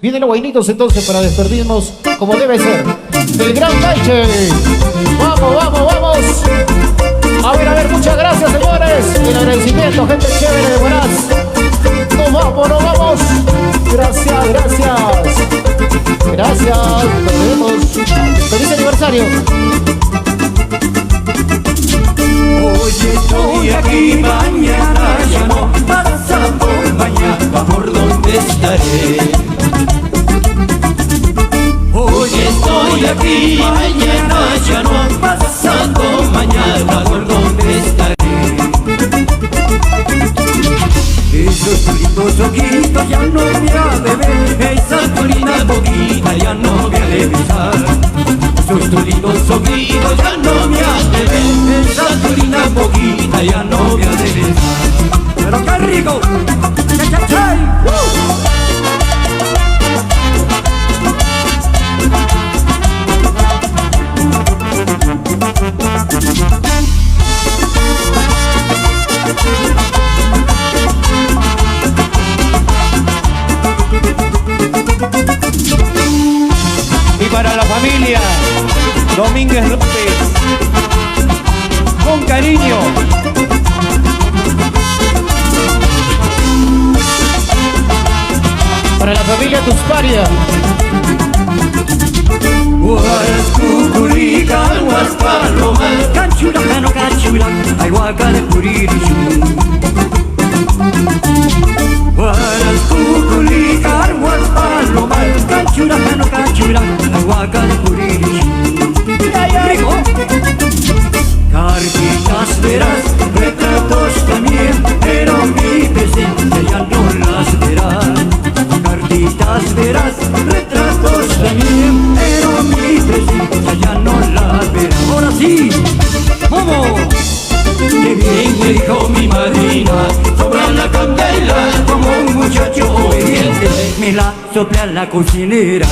Vienen los guainitos entonces para despedirnos como debe ser. El gran Taiche. Vamos, vamos, vamos. A ver, muchas gracias, señores. El agradecimiento, gente chévere de Huaraz. Nos vamos, nos vamos. Gracias, gracias. Gracias. Nos vemos. Feliz aniversario. Hoy estoy aquí, mañana ya no, pasado mañana por dónde estaré. Hoy estoy aquí, mañana ya no, pasado mañana por dónde estaré. Esos lindos ojitos ya no me ha de ver, esa turina boquita ya no me ha de besar. Esos lindos ojitos ya no me ha de ver, esa turina boquita ya no me ha de besar. Pero qué rico, ¡chay! Y para la familia Domínguez López, con cariño. Para la familia Tusparia. Huaraz cucurican, huas palomas, canchurajano cachuran, ay huaca de puririshu. Huaraz cucurican, huas palomas, canchurajano cachuran, ay huaca de puririshu. Rico. Cartitas verás, retratos también, pero mi presencia ya no las verás. Cartitas verás, retratos también, pero mi presencia ya no las verás. Ahora sí, ¡vamos! Qué bien me dijo mi madrina, sobra la candela como un muchacho obediente, me la sopla la cocinera.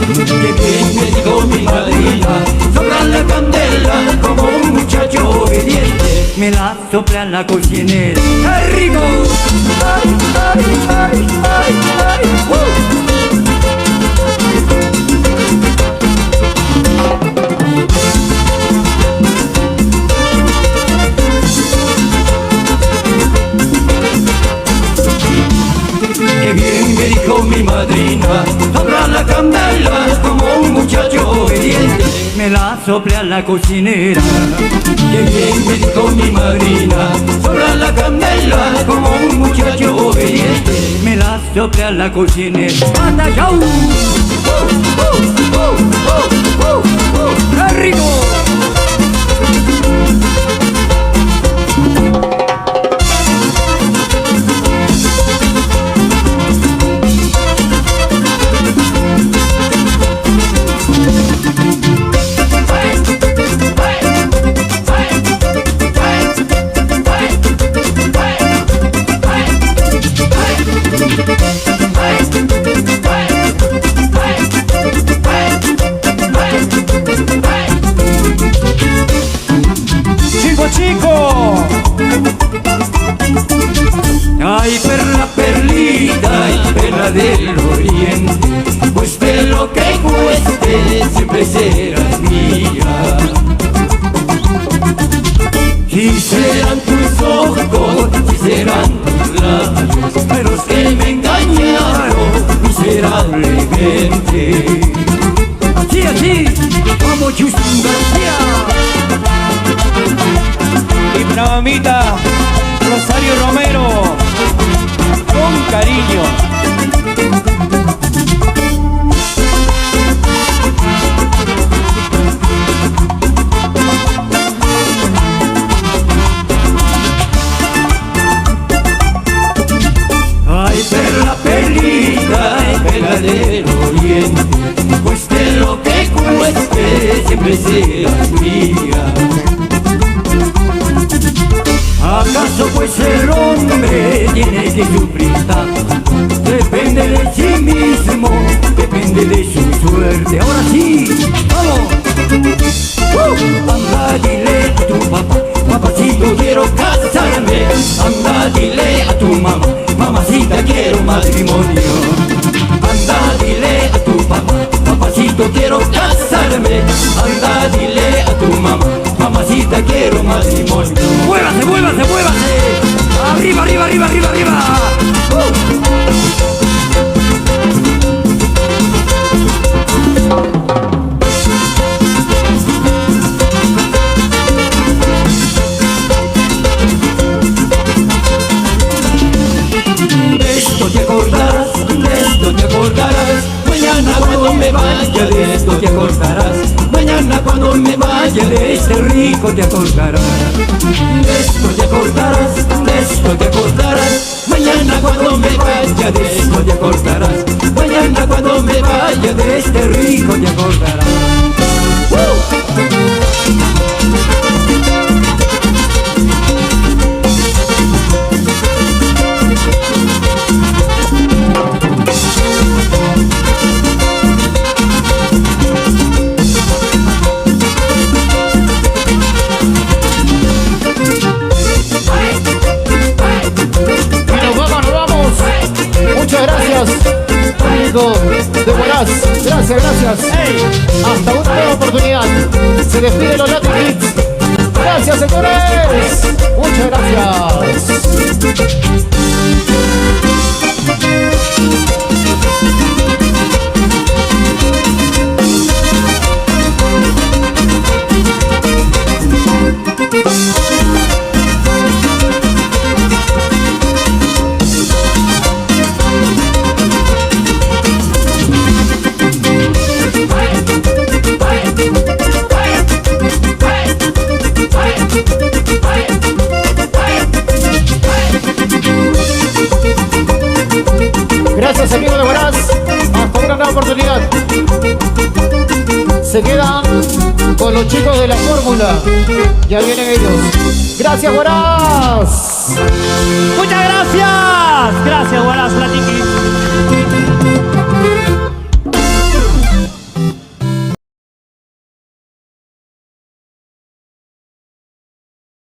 Qué bien me dijo mi madrina, sobra la candela como un muchacho obediente, me la sopla la cocinera. ¡Qué rico! ¡Ay, ay, ay, ay, ay! Qué bien me dijo mi madrina, sobra la candela como un muchacho obediente, me la sopla la cocinera. Qué bien me dijo mi madrina, sobra la candela como un muchacho obediente, me la sopla la cocinera. ¡Anda, chau! ¡Qué rico! Chico. Ay, perla, perlita, ay, perla del oriente, cueste lo que cueste, siempre serás mía. Y serán tus ojos, y serán tus labios, pero los que me engañaron miserablemente. Así, así, vamos, Justin García. Y para mamita Rosario Romero, con cariño. Ay, perla, perlita, ay, perla del oriente, cueste lo que cueste, siempre serás mía. ¿Acaso pues el hombre tiene que sufrir tanto? Depende de sí mismo, depende de su suerte. Ahora sí, vamos. Anda, dile a tu papá, papacito quiero casarme. Anda, dile a tu mamá, mamacita quiero matrimonio. Anda, dile pronto quiero casarme. Anda, dile a tu mamá, mamacita, quiero matrimonio. ¡Muévase, muévase, muévase! ¡Arriba, arriba, arriba, arriba, arriba! De esto te acordarás, mañana cuando me vaya, de esto te acordarás, mañana cuando me vaya, de este rico te acordarás. De esto te acordarás, de esto te acordarás, mañana cuando me vaya, de esto te acordarás, mañana cuando me vaya, de este rico te acordarás. De Huaraz, gracias, gracias. Hasta una nueva oportunidad. Se despide los Latin Hits. Gracias, señores. Muchas gracias. Gracias, amigos de Huaraz. Hasta una nueva oportunidad. Se quedan con los chicos de la fórmula. Ya vienen ellos. Gracias, Huaraz. Muchas gracias.